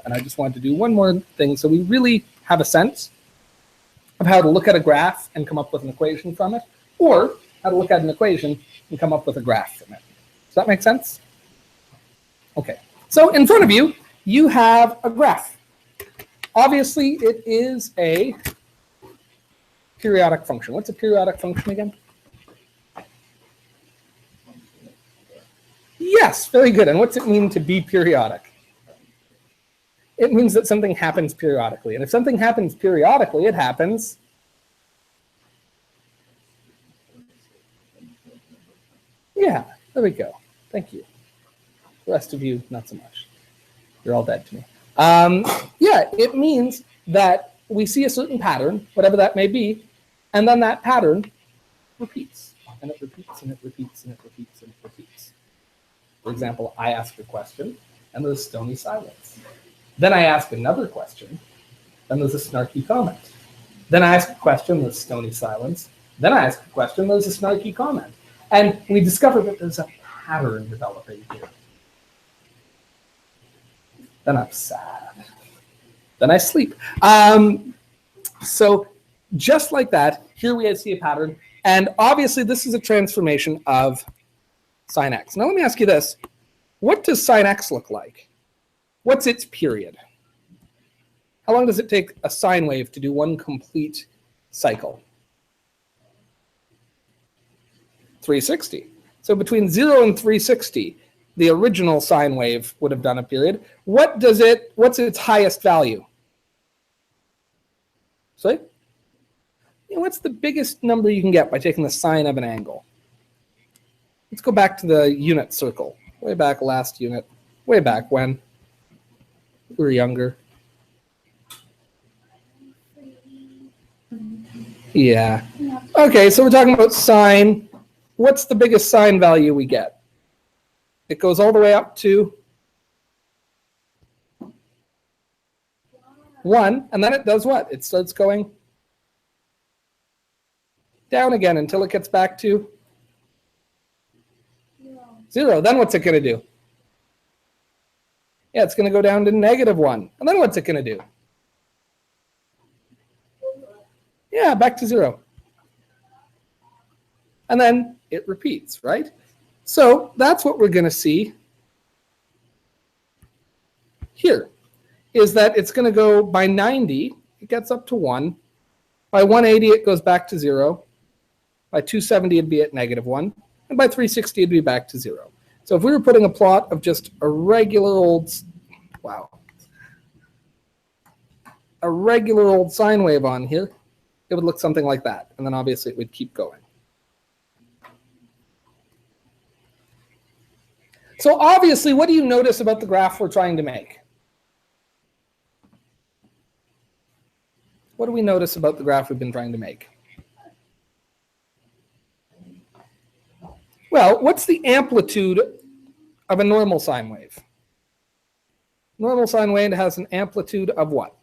and I just wanted to do one more thing so we really have a sense of how to look at a graph and come up with an equation from it, or how to look at an equation and come up with a graph from it. Does that make sense? Okay, so in front of you, you have a graph. Obviously, it is a periodic function. What's a periodic function again? Yes, very good. And what's it mean to be periodic? It means that something happens periodically. And if something happens periodically, it happens yeah, there we go. Thank you. The rest of you, not so much. You're all dead to me. Yeah, it means that we see a certain pattern, whatever that may be, and then that pattern repeats. And it repeats, and it repeats, and it repeats, and it repeats. For example, I ask a question, and there's stony silence. Then I ask another question, then there's a snarky comment. Then I ask a question, there's stony silence. Then I ask a question, there's a snarky comment. And we discover that there's a pattern developing here. Then I'm sad. Then I sleep. So just like that, here we see a pattern. And obviously, this is a transformation of sine x. Now, let me ask you this. What does sine x look like? What's its period? How long does it take a sine wave to do one complete cycle? 360. So between 0 and 360, the original sine wave would have done a period. What's its highest value? Sorry? What's the biggest number you can get by taking the sine of an angle? Let's go back to the unit circle. Way back last unit. Way back when we were younger. Yeah. Okay, so we're talking about sine. What's the biggest sine value we get? It goes all the way up to 1, and then it does what? It starts going down again until it gets back to 0. Then what's it going to do? Yeah, it's going to go down to -1. And then what's it going to do? Yeah, back to 0. And then it repeats, right? So that's what we're going to see here, is that it's going to go by 90, it gets up to 1. By 180, it goes back to 0. By 270, it'd be at -1. And by 360, it'd be back to 0. So if we were putting a plot of just a regular old, a regular old sine wave on here, it would look something like that. And then obviously it would keep going. So obviously, what do you notice about the graph we're trying to make? What do we notice about the graph we've been trying to make? Well, what's the amplitude of a normal sine wave? Normal sine wave has an amplitude of what?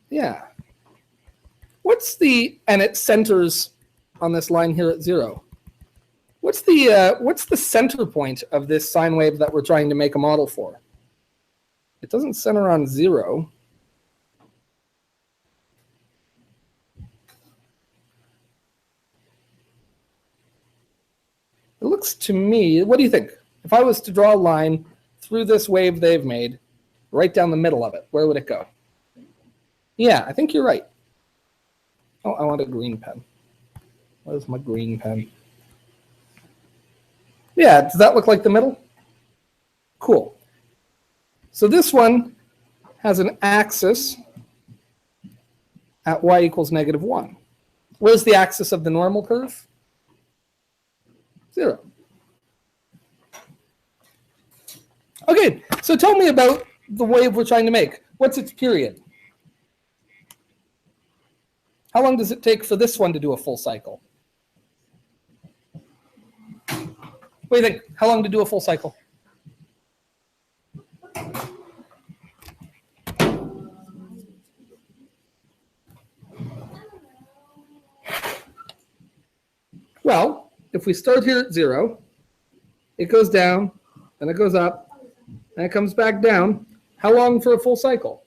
Yeah. And it centers on this line here at 0. What's the center point of this sine wave that we're trying to make a model for? It doesn't center on 0. It looks to me, what do you think? If I was to draw a line through this wave they've made, right down the middle of it, where would it go? Yeah, I think you're right. Oh, I want a green pen. Where's my green pen? Yeah, does that look like the middle? Cool. So this one has an axis at y equals -1. Where's the axis of the normal curve? 0. Okay, so tell me about the wave we're trying to make. What's its period? How long does it take for this one to do a full cycle? What do you think? How long to do a full cycle? Well, if we start here at 0, it goes down, then it goes up, and it comes back down. How long for a full cycle?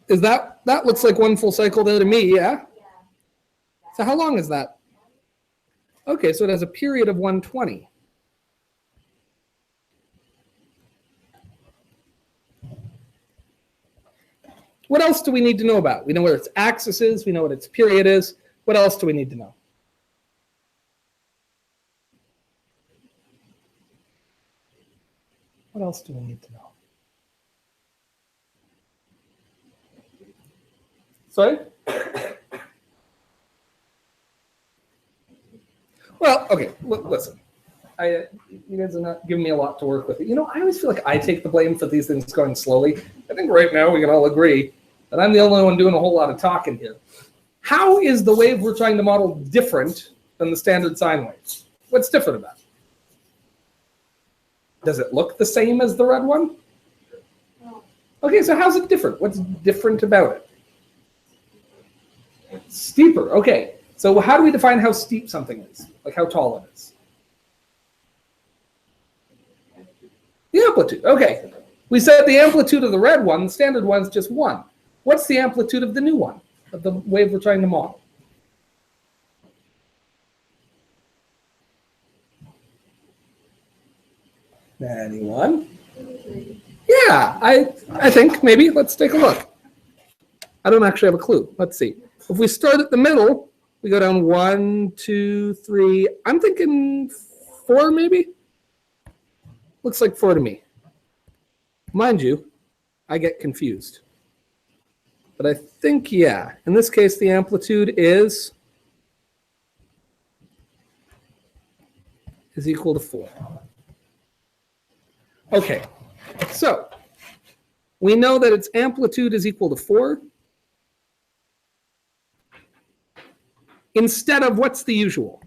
Is that looks like one full cycle there to me, yeah? So how long is that? Okay, so it has a period of 120. What else do we need to know about? We know where its axis is. We know what its period is. What else do we need to know? What else do we need to know? Sorry? Well, okay, listen. You guys are not giving me a lot to work with. You know, I always feel like I take the blame for these things going slowly. I think right now we can all agree that I'm the only one doing a whole lot of talking here. How is the wave we're trying to model different than the standard sine waves? What's different about it? Does it look the same as the red one? Okay, so how's it different? What's different about it? Steeper, okay. So how do we define how steep something is? Like how tall it is? The amplitude, okay. We said the amplitude of the red one, the standard one's just 1. What's the amplitude of the new one, of the wave we're trying to model? Anyone? Yeah, I think maybe. Let's take a look. I don't actually have a clue. Let's see. If we start at the middle, we go down 1, 2, 3. I'm thinking 4 maybe. Looks like 4 to me. Mind you, I get confused. But I think, yeah, in this case, the amplitude is equal to 4. Okay, so we know that its amplitude is equal to 4. Instead of, what's the usual?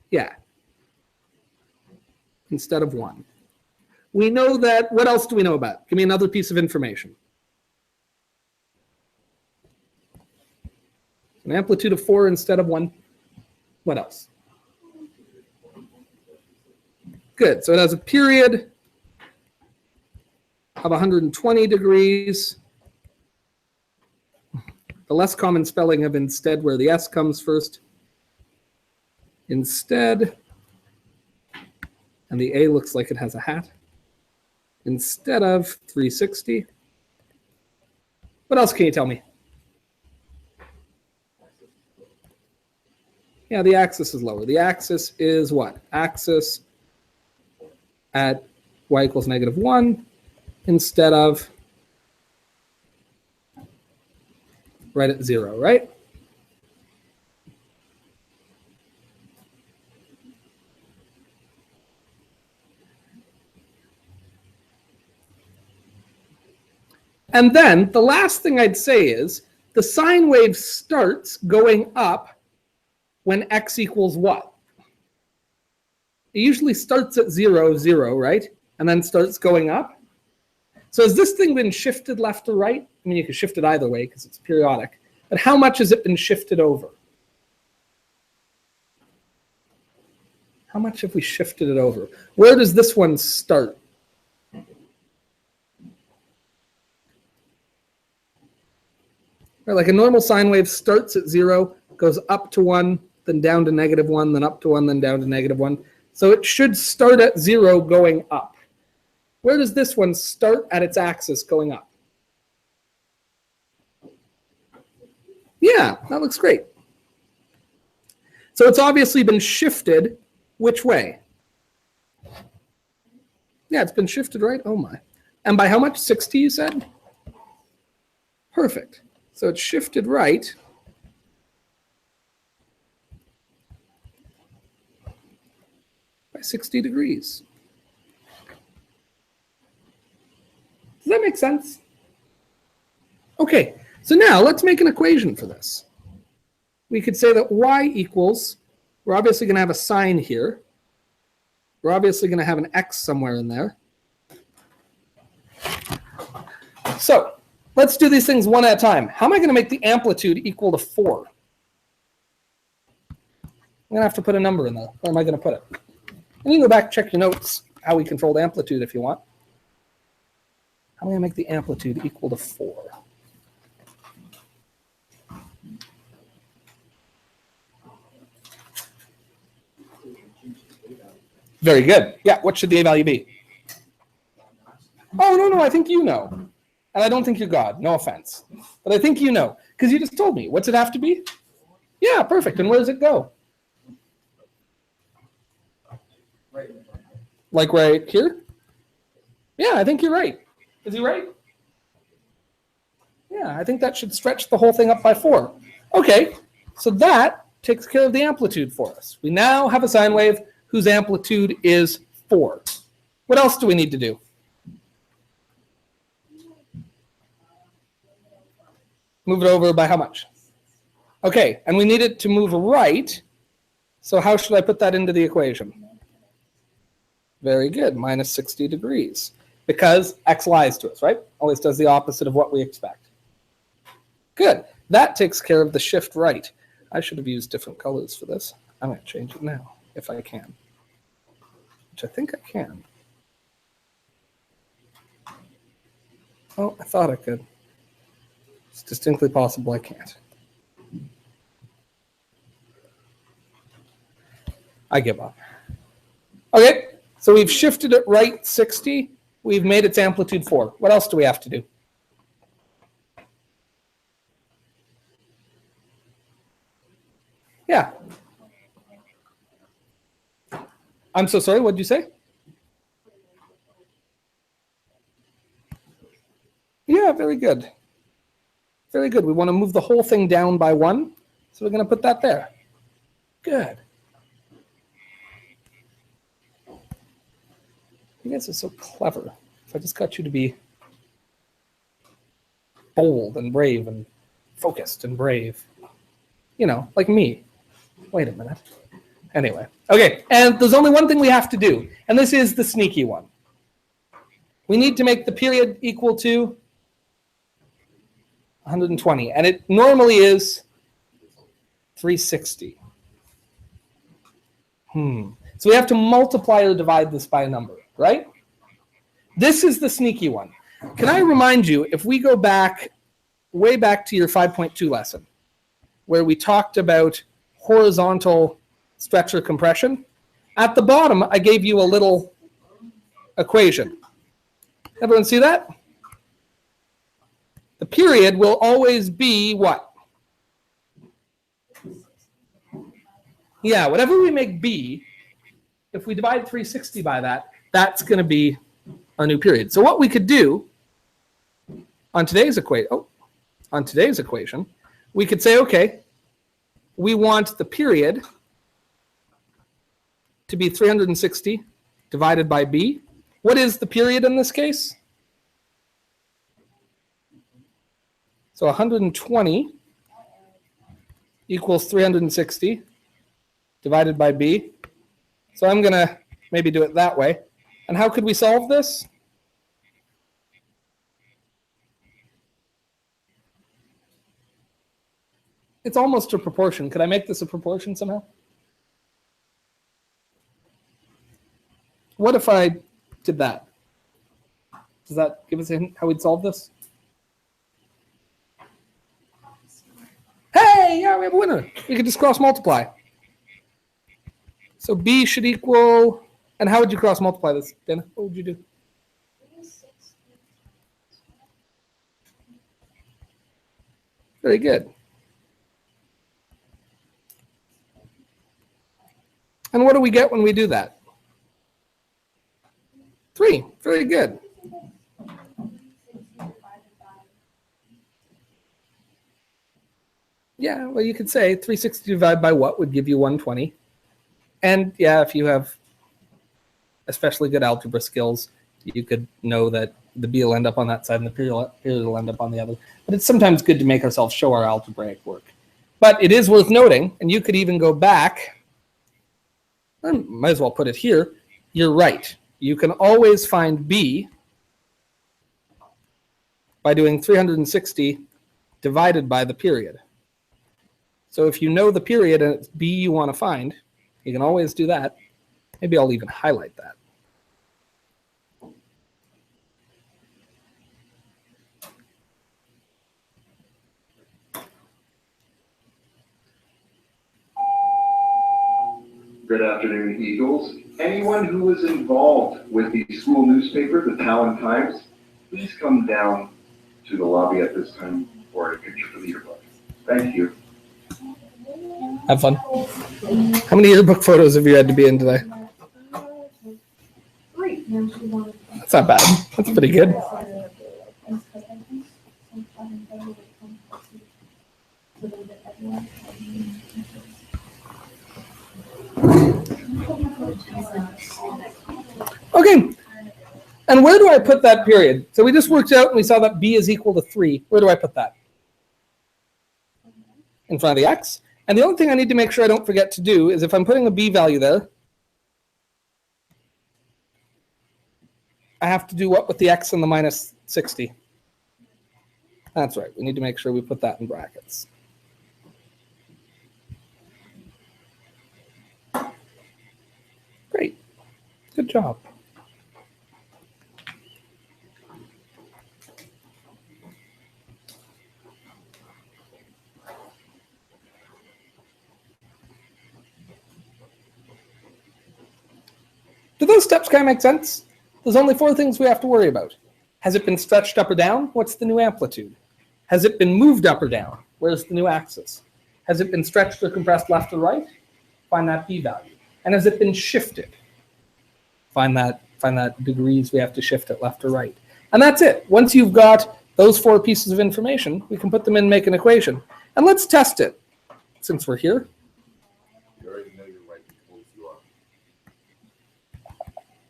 Yeah. Instead of 1. We know that, what else do we know about? Give me another piece of information. An amplitude of 4 instead of 1. What else? Good, so it has a period of 120 degrees. The less common spelling of instead, where the S comes first. Instead, and the A looks like it has a hat. Instead of 360. What else can you tell me? Yeah, the axis is lower. The axis is what? Axis at y equals -1 instead of right at 0, right? And then the last thing I'd say is the sine wave starts going up when x equals what? It usually starts at 0, 0, right? And then starts going up. So has this thing been shifted left or right? I mean, you can shift it either way because it's periodic. But how much has it been shifted over? How much have we shifted it over? Where does this one start? Like a normal sine wave starts at 0, goes up to 1, then down to -1, then up to 1, then down to -1. So it should start at 0 going up. Where does this one start at its axis going up? Yeah, that looks great. So it's obviously been shifted which way? Yeah, it's been shifted right. Oh my. And by how much? 60, you said? Perfect. So it's shifted right by 60 degrees. Does that make sense? Okay, so now let's make an equation for this. We could say that y equals, we're obviously going to have a sign here. We're obviously going to have an x somewhere in there. So Let's do these things one at a time. How am I going to make the amplitude equal to 4? I'm going to have to put a number in there. Where am I going to put it? And you can go back and check your notes, how we controlled amplitude if you want. How am I going to make the amplitude equal to 4? Very good. Yeah, what should the A value be? Oh, no, I think you know. And I don't think you're God, no offense. But I think you know, because you just told me. What's it have to be? Yeah, perfect. And where does it go? Like right here? Yeah, I think you're right. Is he right? Yeah, I think that should stretch the whole thing up by 4. Okay, so that takes care of the amplitude for us. We now have a sine wave whose amplitude is 4. What else do we need to do? Move it over by how much? Okay, and we need it to move right. So how should I put that into the equation? Very good, minus 60 degrees. Because x lies to us, right? Always does the opposite of what we expect. Good, that takes care of the shift right. I should have used different colors for this. I'm going to change it now, if I can. Which I think I can. Oh, I thought I could. It's distinctly possible I can't. I give up. Okay, so we've shifted it right 60. We've made its amplitude 4. What else do we have to do? Yeah. I'm so sorry, what did you say? Yeah, very good. Very good. We want to move the whole thing down by 1. So we're going to put that there. Good. You guys are so clever. If I just got you to be bold and brave and focused and brave. You know, like me. Wait a minute. Anyway. Okay, and there's only one thing we have to do, and this is the sneaky one. We need to make the period equal to 120, and it normally is 360. So we have to multiply or divide this by a number, right? This is the sneaky one. Can I remind you, if we go back, way back to your 5.2 lesson, where we talked about horizontal stretch or compression, at the bottom, I gave you a little equation. Everyone see that? The period will always be what? Yeah, whatever we make b, if we divide 360 by that, that's going to be our new period. So what we could do on today's equation, we could say, okay, we want the period to be 360 divided by b. What is the period in this case? So 120 equals 360 divided by b. So I'm going to maybe do it that way. And how could we solve this? It's almost a proportion. Could I make this a proportion somehow? What if I did that? Does that give us a hint how we'd solve this? Hey, yeah, we have a winner. We could just cross multiply. So b should equal, and how would you cross multiply this, Dana? What would you do? Very good. And what do we get when we do that? 3. Very good. Yeah, well, you could say 360 divided by what would give you 120. And yeah, if you have especially good algebra skills, you could know that the b will end up on that side and the period will end up on the other. But it's sometimes good to make ourselves show our algebraic work. But it is worth noting, and you could even go back, I might as well put it here, you're right. You can always find b by doing 360 divided by the period. So if you know the period and it's b you want to find, you can always do that. Maybe I'll even highlight that. Good afternoon, Eagles. Anyone who was involved with the school newspaper, the Talon Times, please come down to the lobby at this time for a picture for the yearbook. Thank you. Have fun. How many yearbook photos have you had to be in today? 3. That's not bad. That's pretty good. Okay. And where do I put that period? So we just worked out and we saw that b is equal to 3. Where do I put that? In front of the x. And the only thing I need to make sure I don't forget to do is if I'm putting a b value there, I have to do what with the x and the minus 60? That's right. We need to make sure we put that in brackets. Great. Good job. Do those steps kind of make sense? There's only 4 things we have to worry about. Has it been stretched up or down? What's the new amplitude? Has it been moved up or down? Where's the new axis? Has it been stretched or compressed left or right? Find that b value. And has it been shifted? Find that degrees we have to shift it left or right. And that's it. Once you've got those 4 pieces of information, we can put them in and make an equation. And let's test it, since we're here. You already know you're right because you are.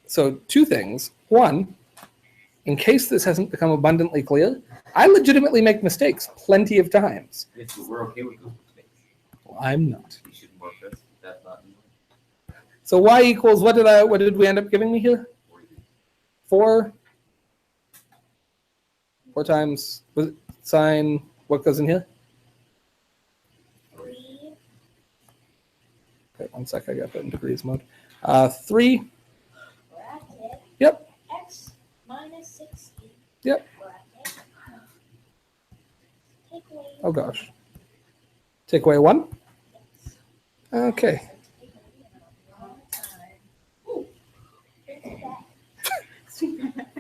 So 2 things. 1, in case this hasn't become abundantly clear, I legitimately make mistakes plenty of times. Yes, but we're okay with those mistakes. Well, I'm not. You shouldn't work this. That's not easy. So y equals, what did we end up giving me here? 4 times, was it sine, what goes in here? 3. Okay, 1 sec, I got that in degrees mode. 3, Bracket. yep, X minus 60. yep. Bracket. Take away. Oh gosh. Take away 1? Okay. Ooh. It's back.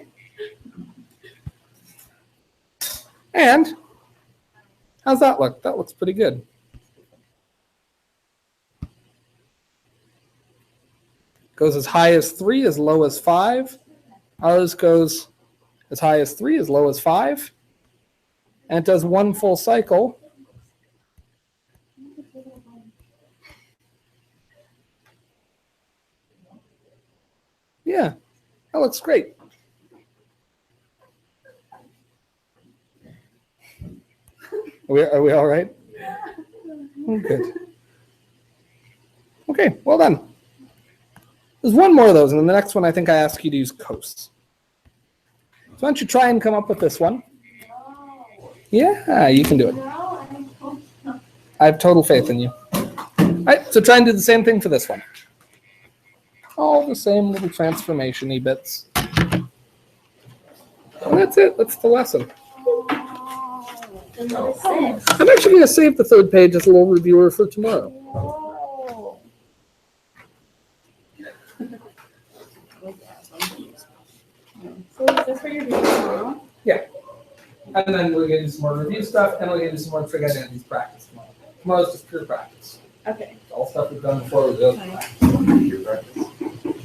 And how's that look? That looks pretty good. Goes as high as 3, as low as 5. Ours goes as high as 3, as low as 5. And it does 1 full cycle. Yeah, that looks great. Are we all right? Oh, good. Okay, well done. There's 1 more of those, and then the next one I think I ask you to use cos. So why don't you try and come up with this one? No. Yeah, you can do it. No, I have total faith in you. All right, so try and do the same thing for this one. All the same little transformation-y bits. And that's it. That's the lesson. And what is this? I'm actually going to save the 3rd page as a little reviewer for tomorrow. Whoa. So is this what you're doing tomorrow? Yeah. And then we'll get you some more review stuff, and we'll get you some more trig identities practice tomorrow. Tomorrow's just pure practice. Okay. It's all stuff we've done before. We'll do Your practice.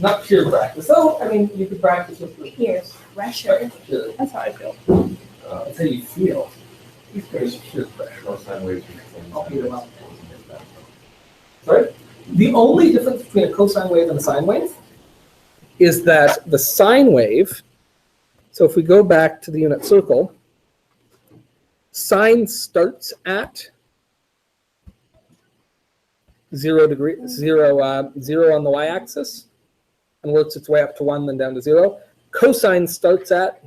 not pure practice. So, I mean, you could practice with Peer pressure. pure. That's how I feel. That's how you feel. There's pure pressure. No sine waves. I'll beat 'em up. Sorry? The only difference between a cosine wave and a sine wave is that the sine wave, so if we go back to the unit circle, sine starts at 0 on the y-axis and works its way up to 1, then down to 0. Cosine starts at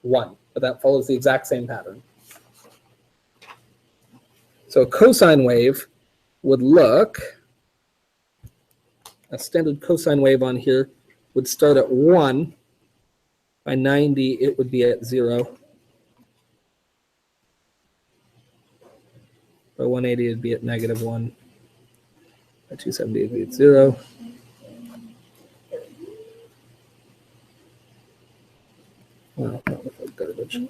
1, but that follows the exact same pattern. So a cosine wave would look, a standard cosine wave on here would start at 1. By 90, it would be at 0. By 180, it'd be at -1. By 270, it'd be at 0. Well, not with garbage.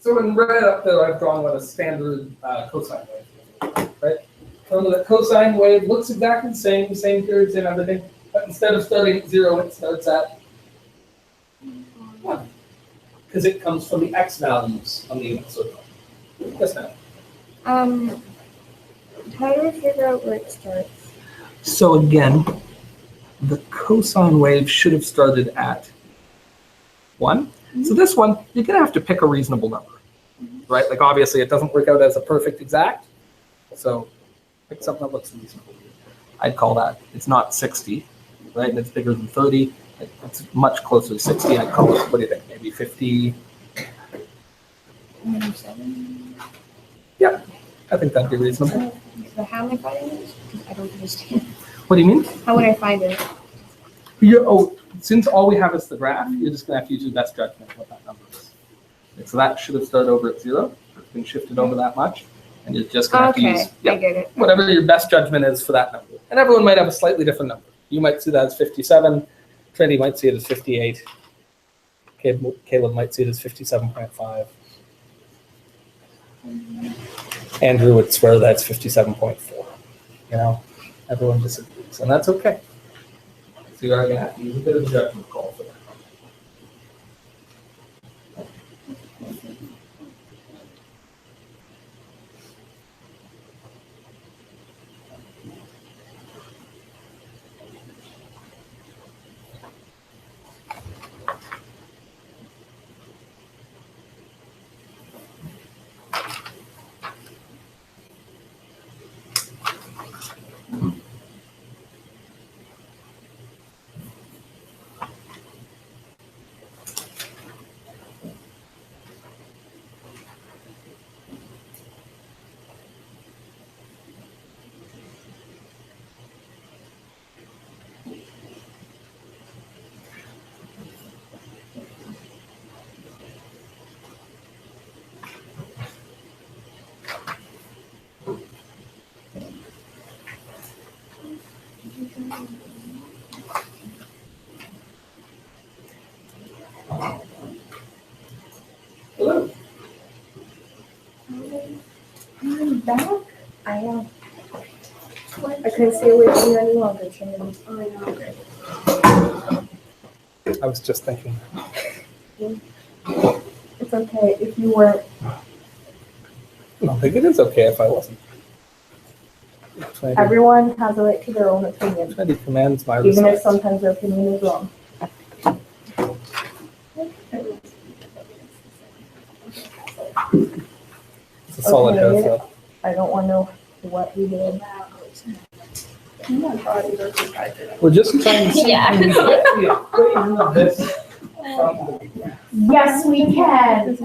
So in red up there, I've drawn what a standard cosine wave is, right? So the cosine wave looks exactly the same periods and everything, but instead of starting at 0, it starts at 1, because it comes from the x values on the unit circle. Yes, ma'am. How do we figure out where it starts? So again, the cosine wave should have started at 1. So this one, you're going to have to pick a reasonable number, right? Like obviously it doesn't work out as a perfect exact, so pick something that looks reasonable. I'd call that, it's not 60, right? And it's bigger than 30. It's much closer to 60. I'd call it, what do you think, maybe 50? 7. Yeah, I think that'd be reasonable. So how am I finding it? Because I don't understand. What do you mean? How would I find it? Since all we have is the graph, you're just going to have to use your best judgment of what that number is. Okay, so that should have started over at 0. It's been shifted over that much. And you're just going to have to use I get it. whatever your best judgment is for that number. And everyone might have a slightly different number. You might see that as 57. Trinity might see it as 58. Caleb might see it as 57.5. Andrew would swear that's 57.4. You know, everyone disagrees, and that's okay. So you are going to have to use a bit of a judgment call for that. Hello. I'm back. I am. I couldn't stay away from you any longer, Trinity. I was just thinking. It's okay if you weren't. I don't think it is okay if I wasn't. Everyone has a right to their own opinion, Trinity commands my even if respect. sometimes their opinion is wrong. It's a solid Okay. house up. I don't want to know what we did. We're just trying to see. Yeah. This. Yes, we can.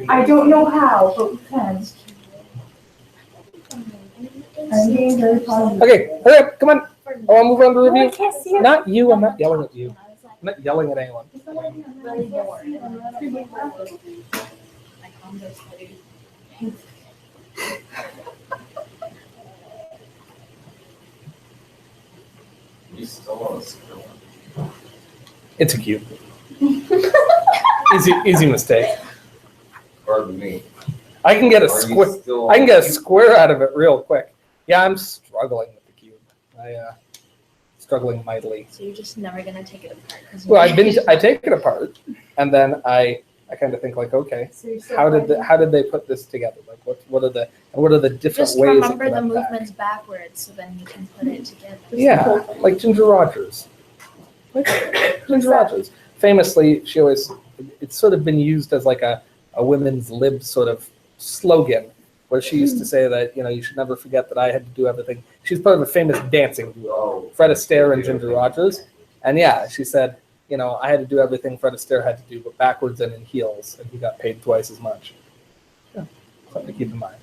I don't know how, but we can. I'm being very positive. Okay, hurry up, come on. I want to move on to I review. can't see it. Not you, I'm not yelling at you. I'm not yelling at anyone. You still want to screw one. It's a cube. Easy mistake. Pardon me. I can get a Are you square. still I can get a cute? square out of it real quick. Yeah, I'm struggling with the cube. Struggling mightily. So you're just never gonna take it apart. 'Cause Well, I take it apart, and then I kind of think like, okay, how did they put this together? Like, what are the different just ways? remember it the went back? movements backwards, so then you can put it together. Yeah, like Ginger Rogers. Ginger Rogers. Famously, it's sort of been used as like a women's lib sort of slogan where she used to say that, you should never forget that I had to do everything. She's part of a famous dancing duo, Fred Astaire and Ginger Rogers. And yeah, she said, I had to do everything Fred Astaire had to do, but backwards and in heels, and he got paid twice as much. Yeah, something to keep in mind.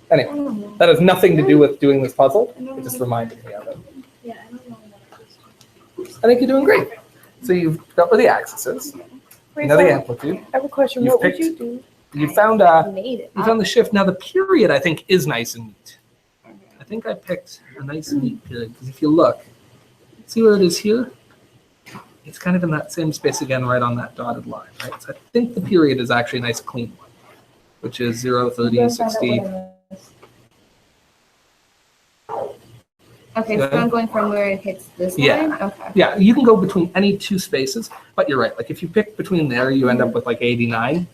Anyway, that has nothing to do with doing this puzzle. It just reminded me of it. Yeah, I don't know what I think you're doing great. So you've got where the axis is. You know the amplitude. I have a question. You've What would picked- you do? You found made it. you found the shift. Now the period I think is nice and neat. I think I picked a nice and neat period because if you look, see where it is here? It's kind of in that same space again, right on that dotted line, right? So I think the period is actually a nice clean one, which is 0, 30, 60. Okay, so I'm going from where it hits this Yeah. line? Okay. Yeah, you can go between any two spaces, but you're right. Like if you pick between there, you end up with like 89.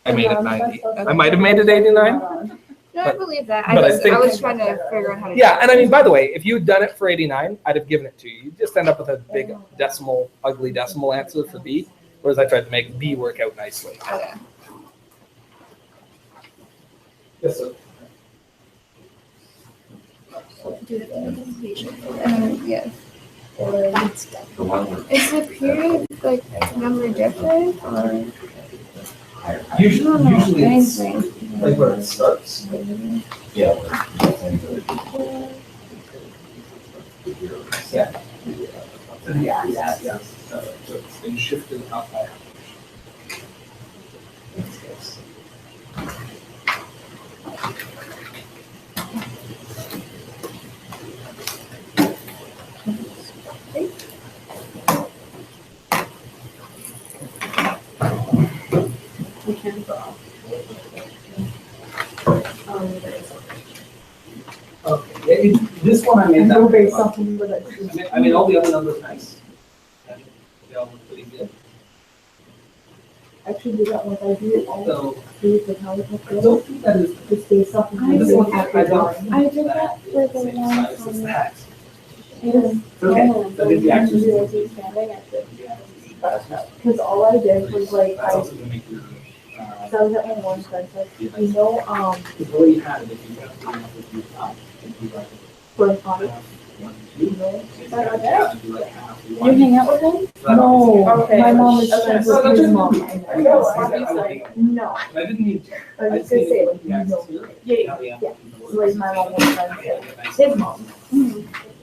I made it 90. I might have made it 89. No, I But- believe that. but I think- I was trying to figure out how to do Yeah, it. and I mean, by the way, if you had done it for 89, I'd have given it to you. You just end up with a big decimal, ugly decimal answer for B, whereas I tried to make B work out nicely. Okay. Yes, sir. Do the multiplication. Yes. The one where. Is the period like number different or? Usually it's Anything. like where it starts. Yeah. Yeah. Yeah. So it's been shifted up by. Okay, this one I made that. Based something with it. I mean, all the other numbers nice. And they all look pretty good. Actually, do that once I do it, I'll So do it with how it I looks. don't think that is. Just based something. I This did one, at I the don't. drawing. I did that for the Same one size as from. that. And Okay, I did the axis. because all I did was like, That's I also gonna make your. so I was at my one friend, so Because the way you had it, if you got the amplitude up, it'd be like for fun. half, 1, 2. Is that like that? It'd be like half, You 1. hang out with him? No, Okay. my mom is Okay. friends So with that's his just- mom. I I know, know, I I was like, no. I didn't mean to. I was just gonna say, like, The axis no. here. Yeah, Yeah. So like my mom was friends with his mom.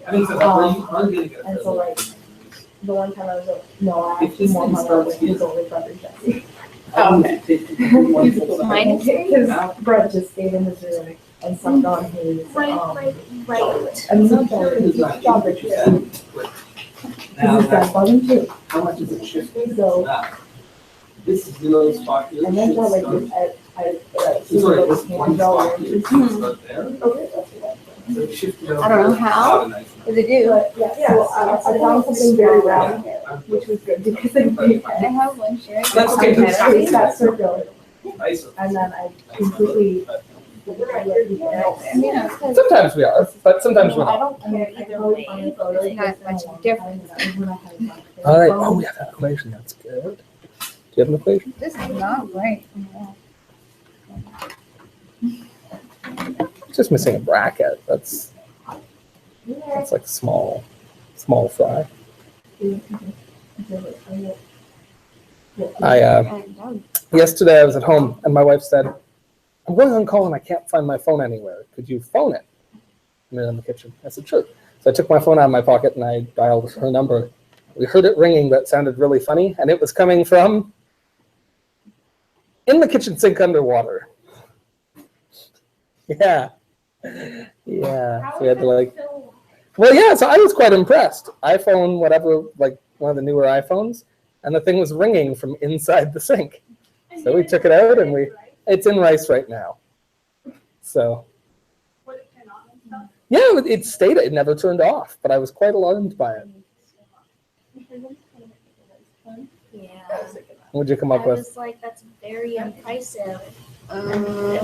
I mean, so we're getting it. And so like, the one time I was like, no, I If actually this want thing my mom starts with here. his only brother, Jesse. Mine Because Brett just stayed in his room and sucked on his, Right. I mean, not that, his job right there. Because his grandfather too. How much is it shifting? So, This zero spot here. and that's should why like, start- he Sorry, was this like, one spot here $1. should start there. Okay, that's what So it shifted over. I don't know how. About a nice What did it do? But yeah, so I found something very round, amount. which was good because I think I have one share. That's okay, I that's traced that circle Nice. and then I completely. Yeah, because Sometimes we are, but sometimes we're I not. don't care either way. There's not much difference. All right. Oh, we have an equation. That's good. Do you have an equation? this is not right. Just missing a bracket. That's like small fry. Yesterday I was at home and my wife said, "I'm going on call and I can't find my phone anywhere. Could you phone it?" I'm in the kitchen. I said, "Sure." So I took my phone out of my pocket and I dialed her number. We heard it ringing, but it sounded really funny, and it was coming from in the kitchen sink underwater. Yeah. Yeah. So we had to like, well, yeah, so I was quite impressed. iPhone, whatever, like one of the newer iPhones, and the thing was ringing from inside the sink. So we took it out and it's in rice right now. So. Yeah, it stayed, it never turned off, but I was quite alarmed by it. Yeah. What'd you come up I with? was like, that's very impressive. No,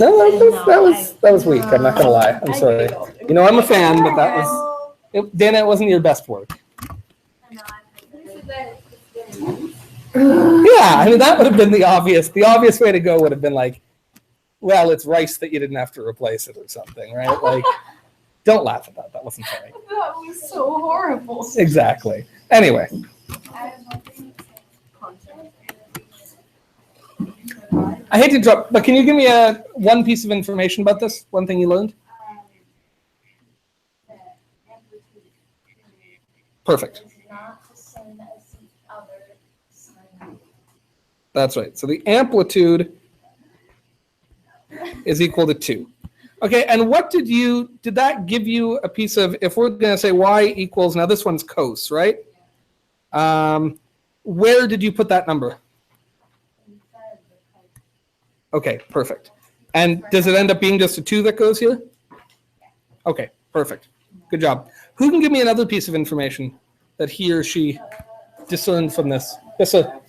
that was weak. I'm not gonna lie. I'm sorry. You know, I'm a fan, but that was, Dana, it wasn't your best work. Yeah, I mean, that would have been the obvious way to go would have been like, well, it's rice that you didn't have to replace it or something, right? Like, don't laugh at that. That wasn't funny. That was so horrible. Exactly. Anyway, I hate to interrupt, but can you give me one piece of information about this? One thing you learned? Perfect. Not the same as the other sine. That's right. So the amplitude is equal to 2. Okay, and what did that give you a piece of, if we're going to say y equals, now this one's cos, right? Where did you put that number? Okay, perfect. And does it end up being just a 2 that goes here? Okay, perfect. Good job. Who can give me another piece of information that he or she discerned from this? Yes, sir.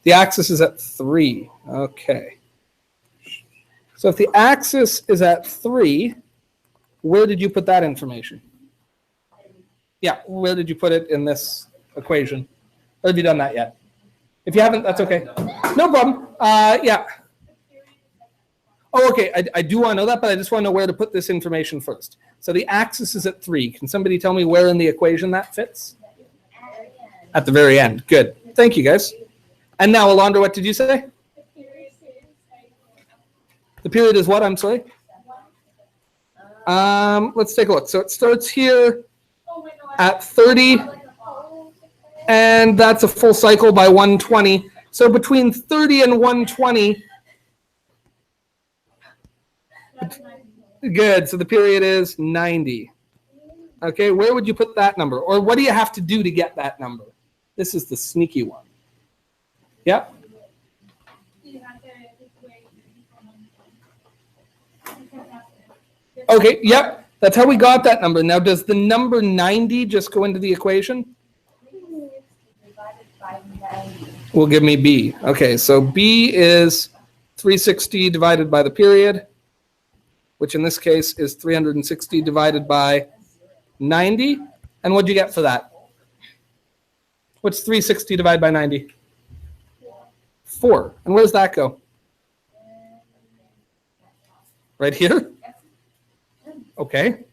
The axis is at 3. Okay. So if the axis is at 3, where did you put that information? Yeah, where did you put it in this equation? Or have you done that yet? If you haven't, that's okay. No problem. Yeah. Oh, okay. I do want to know that, but I just want to know where to put this information first. So the axis is at 3. Can somebody tell me where in the equation that fits? At the very end. Good. Thank you, guys. And now, Alondra, what did you say? The period is what? I'm sorry? Let's take a look. So it starts here at 30. And that's a full cycle by 120. So between 30 and 120, good. So the period is 90. Okay, where would you put that number? Or what do you have to do to get that number? This is the sneaky one. Yeah? Okay, yep. That's how we got that number. Now, does the number 90 just go into the equation? Will give me B. Okay, so B is 360 divided by the period, which in this case is 360 divided by 90. And what'd you get for that? What's 360 divided by 90? 4. And where does that go? Right here? Okay.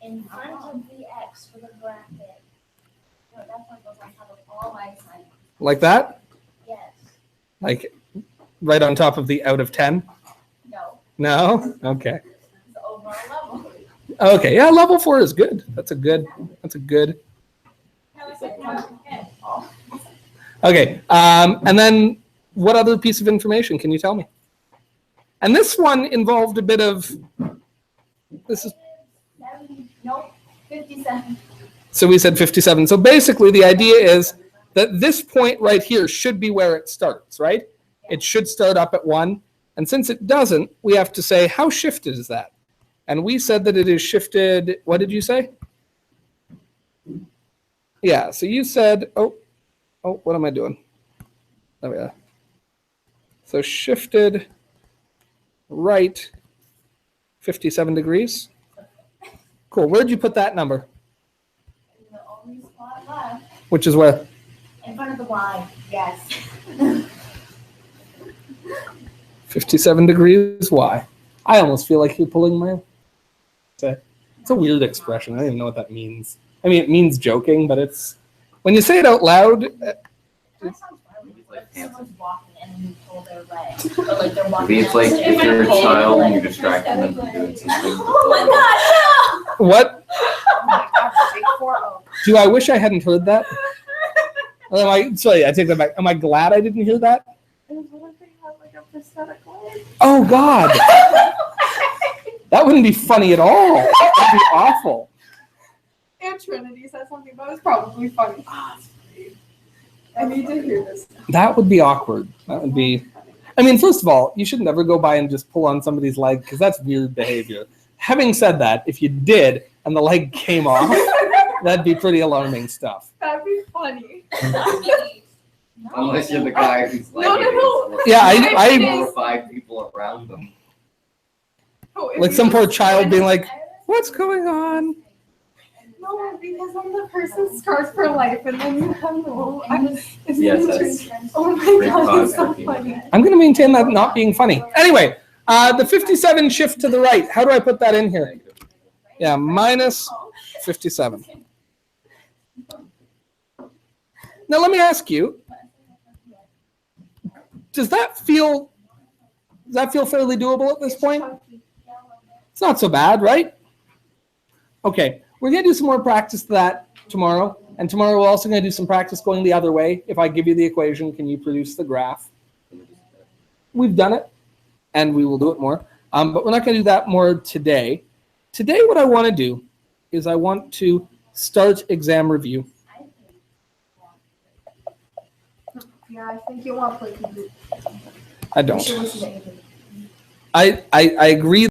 In front of the x for the bracket. No, that one goes on top of all my signs. Like that? Yes. Like right on top of the out of 10? No. No? Okay. The overall level. Okay, yeah, level 4 is good. That's a good. Okay, and then what other piece of information can you tell me? And this one involved a bit of, this is, 70, nope, 57. so we said 57. So basically the idea is that this point right here should be where it starts, right? It should start up at 1. And since it doesn't, we have to say, how shifted is that? And we said that it is shifted, what did you say? Yeah, so you said, oh, what am I doing? There we are. So shifted right 57 degrees. Cool, where'd you put that number? The only spot left. Which is where? In front of the y, yes. 57 degrees, why? I almost feel like you're pulling my... It's a weird expression. I don't even know what that means. I mean, it means joking, but it's... When you say it out loud... That sounds violent. Like someone's walking and you pull their leg. Or like they're walking. Maybe it's like downstairs if you're a and pull their child and leg. you distract them from doing something. Oh my gosh, What? Oh. Do I wish I hadn't heard that? Or am I... Sorry, I take that back. Am I glad I didn't hear that? Oh, God. That wouldn't be funny at all. That would be awful. And Trinity said something, but it was probably funny. I need to hear this. That would be awkward. That would be... I mean, first of all, you should never go by and just pull on somebody's leg because that's weird behavior. Having said that, if you did and the leg came off, that'd be pretty alarming stuff. That'd be funny. Unless you're the guy who's like, No. Yeah, I 4 or 5 people around them. Oh, if like you some poor just- child being like, what's going on? No, because I'm the person scarred for life, and then you have no. Yes, that's Oh my great god, it's so concept. funny. I'm going to maintain that not being funny. Anyway, the 57 shift to the right. How do I put that in here? Yeah, minus 57. Now let me ask you, does that feel fairly doable at this point? It's not so bad, right? Okay, we're going to do some more practice to that tomorrow. And tomorrow we're also going to do some practice going the other way. If I give you the equation, can you produce the graph? We've done it, and we will do it more. But we're not going to do that more today. Today what I want to do is I want to start exam review. Yeah, I think you want to play. I don't. You should listen to Avery. I agree.